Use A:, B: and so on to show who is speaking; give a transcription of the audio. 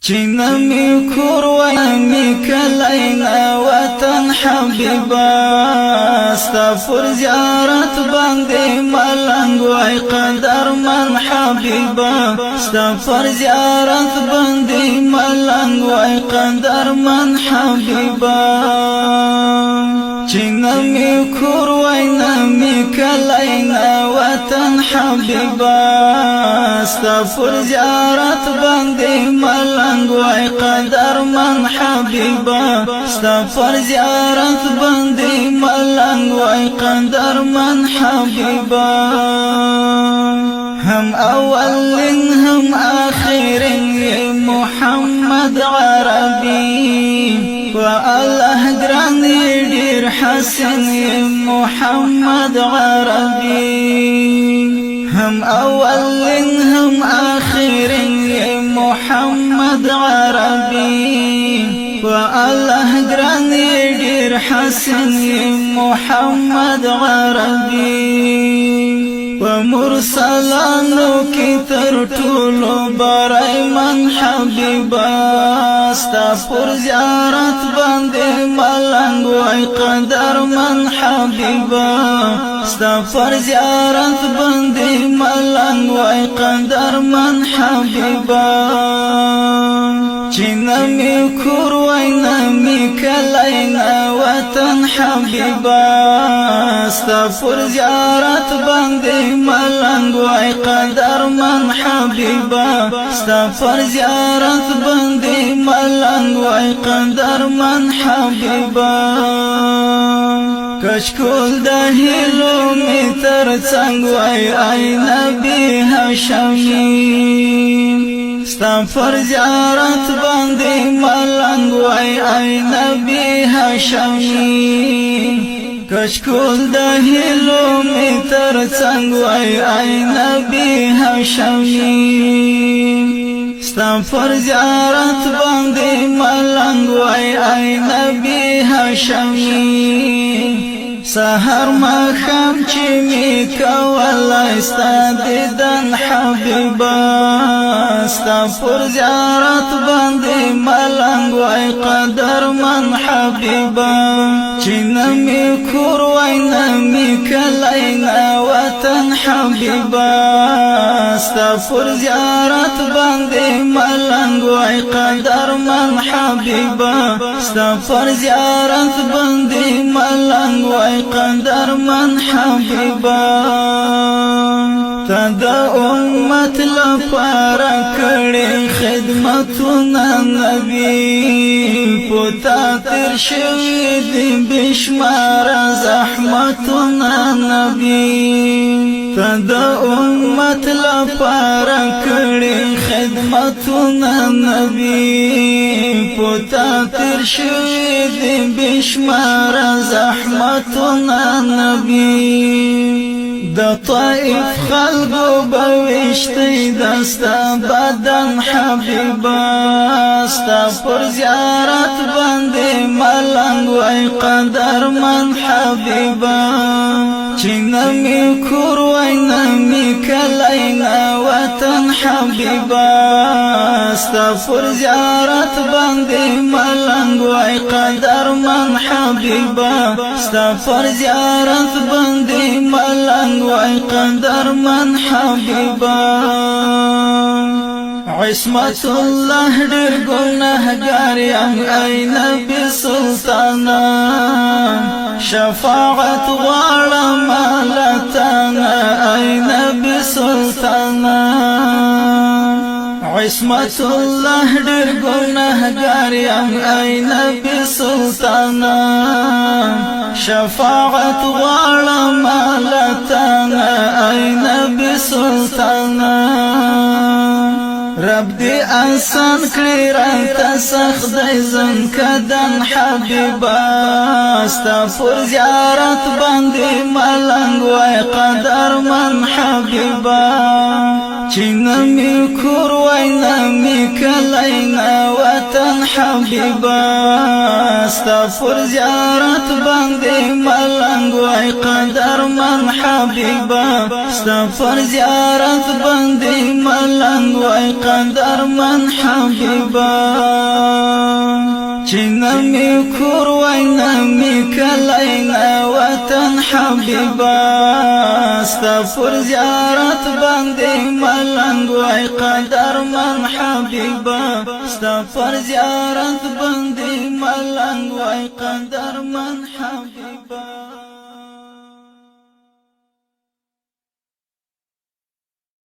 A: چنمی کروانی کلینا وطن حبیبا ستا پر زیارت باندې ملنګ وای قدر من حبیبا ستا پر زیارت باندې ملنګ وای قدر من حبیبا چنمی کروانی کلینا وطن حبیبا ستا پر زیارت باندې ملنګ وای قدر من حبیبا ستا پر زیارت باندې ملنګ وای قدر من حبیبا هم اول هم آخر محمد عربي والله دراني دير حسن محمد عربي هم اول هم آخر محمد عربي والله دراني دير حسن محمد عربي ومرسلانو کی تر ټولو برای من حبیبا ستا پر زیارت باندې ملنګ وای قدر من حبیبا ستا پر زیارت باندې ملنګ وای قدر من حبیبا چنمی کروای نمی کلینا وطن حبیبا ستا پر زیارت باندې ملنګ وای قدر من حبیبا ستا پر زیارت باندې ملنګ وای قدر من حبیبا کشکول د هیلو می تر څنګ وای ای نبی هاشمی ستا پر زیارت باندې ملنګ وای ای نبی هاشمی کشکول د هیلو می تر څنګ وای ای نبی هاشمی ستا پر زیارت باندې ملنګ وای ای نبی هاشمی سحر ماښام چې می کولای ستا دیدن حبیبا ستا پر زیارت باندې ملنګ وای قدر من حبیبا چې نمی کور وای نمی کلینا وطن حبیبا ستا پر زیارت باندې ملنګ وای قدر من حبیبا ستا پر زیارت باندې ملنګ وای قدر من حبیبا تا د امت لپاره کړې خدمتونه نبی پتا تر شوي دي بشمار زحمتونه نبی تا د امت لپاره کړې خدمتونه نبی پتا تر شوي دي بشمار زحمتونه نبی د طائف خلقو بوشتی دستا بدن حبیبا ستا پر زیارت باندې ملنګ وای قدر من حبیبا چې نمی کور وای نمی کلینا وطن حبیبا ستا پر زیارت باندې ملنګ وای قدر من حبیبا ستا پر زیارت باندې ملنګ وای قدر من حبیبا عصمت الله ډېر ګناهګار یم ای نبی سلطانا شفاعت غواړم لتانا ای نبی سلطانا عصمت الله ډېر ګناهګار یم ای نبی سلطانا شفاعت غواړم لتانا ای نبی سلطانا رب دی آسان کړی راته سخت دی زن کدن حبیبا ستا پر زیارت باندې ملنګ وای قدر من حبیبا چې نمی کور وای نمی کلینا وطن حبیبا ستا پر زیارت باندې ملنګ وای قدرمن حبیبا ستا پر زیارت باندې ملنګ وای قدرمن حبیبا چې نمی کور وای نمی کلینا وطن حبیبا ستا پر زیارت باندې ملنګ وای قدرمن حبیبا ستا پر زیارت باندې ملنګ وای قدرمن حبیبا